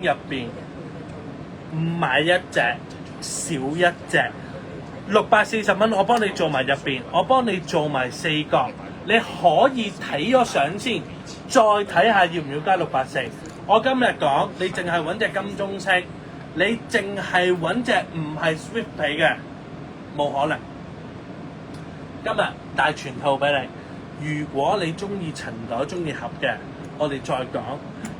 入邊買一隻少一隻，640蚊我幫你做埋入邊，我幫你做埋4角，你可以睇咗相先，再睇下要唔要加640。我今日講你淨係揾隻金鐘色，你淨係揾隻唔係 Swift 皮嘅，冇可能。今日帶全套俾你。如果你中意陳袋、中意盒嘅，我哋再講。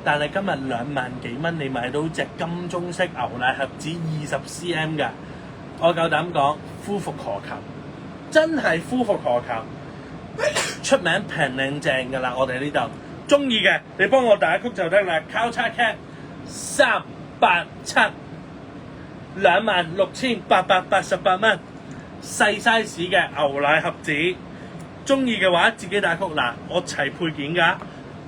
但係今日2萬幾蚊，你買到隻金鐘色牛奶盒子20cm 嘅，我夠膽講夫復何求，真係夫復何求。出名平靚正㗎啦，我哋呢度中意嘅，你幫我打曲就得啦。交叉 cat 387 26,888蚊，細 size 嘅牛奶盒子。中意嘅話自己打曲嗱，我齊配件㗎，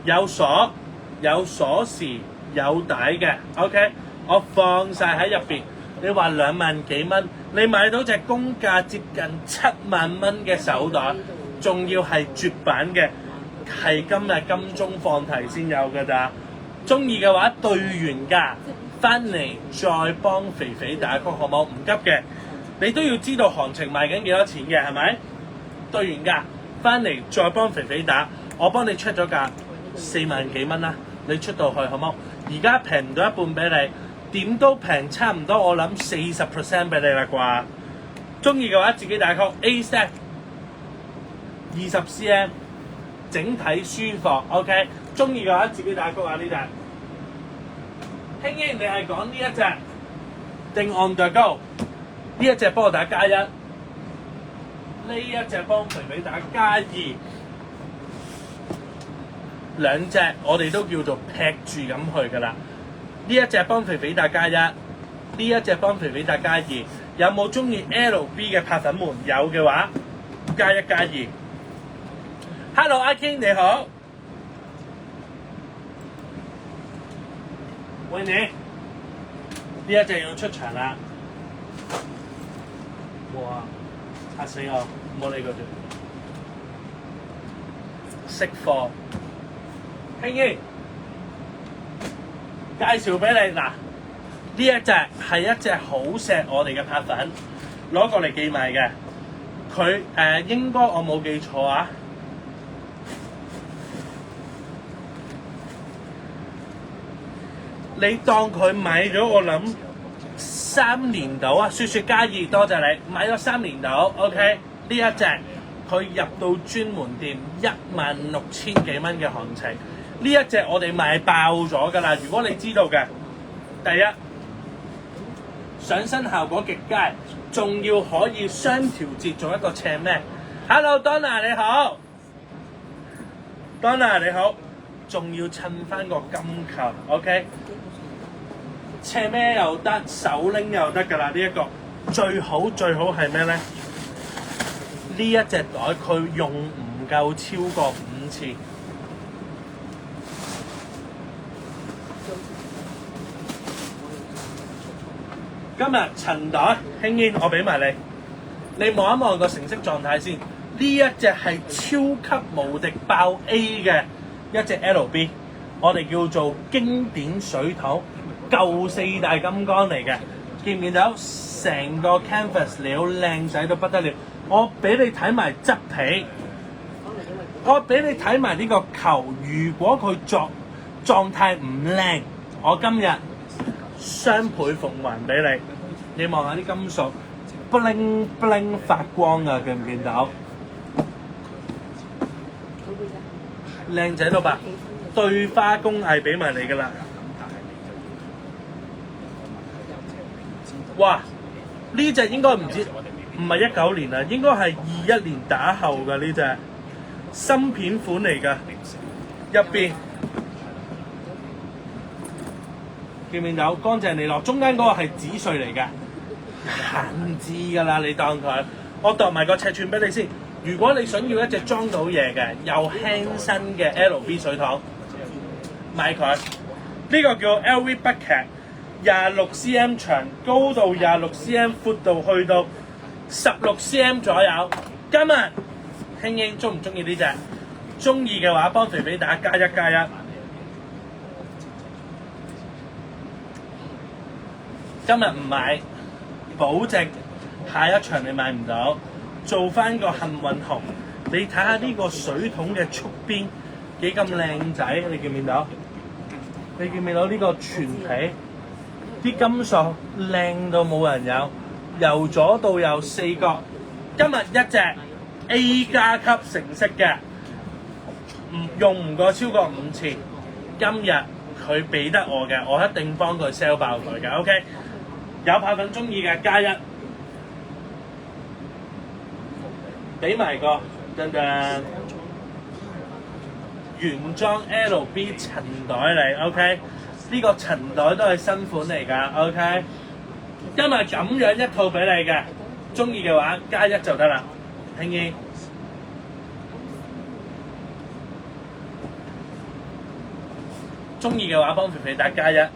有鎖、有鎖匙、有帶嘅 ，OK， 我放晒喺入邊。你話2萬幾蚊，你買到隻公價接近7萬蚊嘅手袋，仲要係絕版嘅，係今日金鐘放題先有㗎咋。中意嘅話對完價翻嚟再幫肥肥打曲好冇？唔急嘅，你都要知道行情賣緊幾多錢嘅，係咪？對完價翻嚟再幫肥肥打，我幫你出咗價4萬幾蚊啦，你出到去好冇？而家平唔到一半俾你，點都平差唔多，我諗40% 俾你啦啩。中意嘅話自己打曲 A set 20cm， 整體舒服 OK。中意嘅話自己打曲啊呢隻。興英你係講呢一隻定 on the go？ 呢一隻幫我打加1。呢一隻幫肥肥打加2，兩隻我哋都叫做劈住咁去㗎啦。呢一隻幫肥肥打加1，呢一隻幫肥肥打加2。有冇中意 LB 嘅拍粉們？有嘅話，加1加2。Hello， 阿 King 你好，喂你，呢一隻要出場啦！哇！嚇死我，唔好理佢住。識貨，興英介紹俾你嗱，呢一隻係一隻好錫我哋嘅拍粉，攞過嚟寄賣嘅。佢應該我冇記錯啊，你當佢買咗我諗3年到啊，雪雪加2，多謝你買咗3年到 ，OK。呢一隻佢入到專門店16,000幾蚊嘅行情，呢一隻我哋賣爆咗㗎啦。如果你知道嘅，第一上身效果極佳，仲要可以雙調節做一個斜孭。Hello Donna 你好 ，Donna 你好，仲要襯翻個金球 ，OK。斜孭又得，手拎又得㗎啦。呢一個最好係咩咧？呢一隻袋佢用唔夠超過5次。今日陳袋興英，我俾埋你，你望一望個成色狀態先。呢一隻係超級無敵爆 A 嘅一隻 LB， 我哋叫做經典水桶。舊4大金剛嚟嘅，見唔見到成個 canvas 料靚仔到不得了？我俾你睇埋質皮，我俾你睇埋呢個球。如果佢狀態唔靚，我今日雙倍奉還俾你。你望下啲金屬 bling bling 發光啊，見唔見到？靚仔到吧？對花工藝俾埋你㗎啦。哇！呢隻應該唔係19年啦，應該係21年打後㗎呢隻芯片款嚟㗎，入邊見唔見到乾淨利落？中間嗰個係紙碎嚟嘅，閒置㗎啦，你當佢。我度埋個尺寸俾你先。如果你想要一隻裝到嘢嘅又輕身嘅 LB 水桶，買佢。呢個叫 LV bucket。26cm 長，高度26cm， 闊度去到16cm 左右。今日興英中唔中意呢隻？中意嘅話，幫肥肥打加1加1。今日唔買，保證下一場你買唔到。做翻個幸運紅，你睇下呢個水桶嘅側邊幾咁靚仔，你見唔見到？你見唔見到呢個全皮啲金屬靚到冇人有，由左到右4角。今日一隻 A 加級成色嘅，用唔過超過5次。今日佢俾得我嘅，我一定幫佢 sell 爆佢嘅。OK， 有跑粉中意嘅加1，俾埋個噔噔原裝 LB 塵袋嚟。OK， 呢個塵袋都係新款嚟㗎。OK， 今日咁樣一套俾你嘅，中意嘅話加1就得啦。聽見？中意嘅話幫肥肥打加1，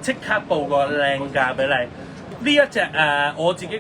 即刻報個靚價俾你。呢一隻我自己。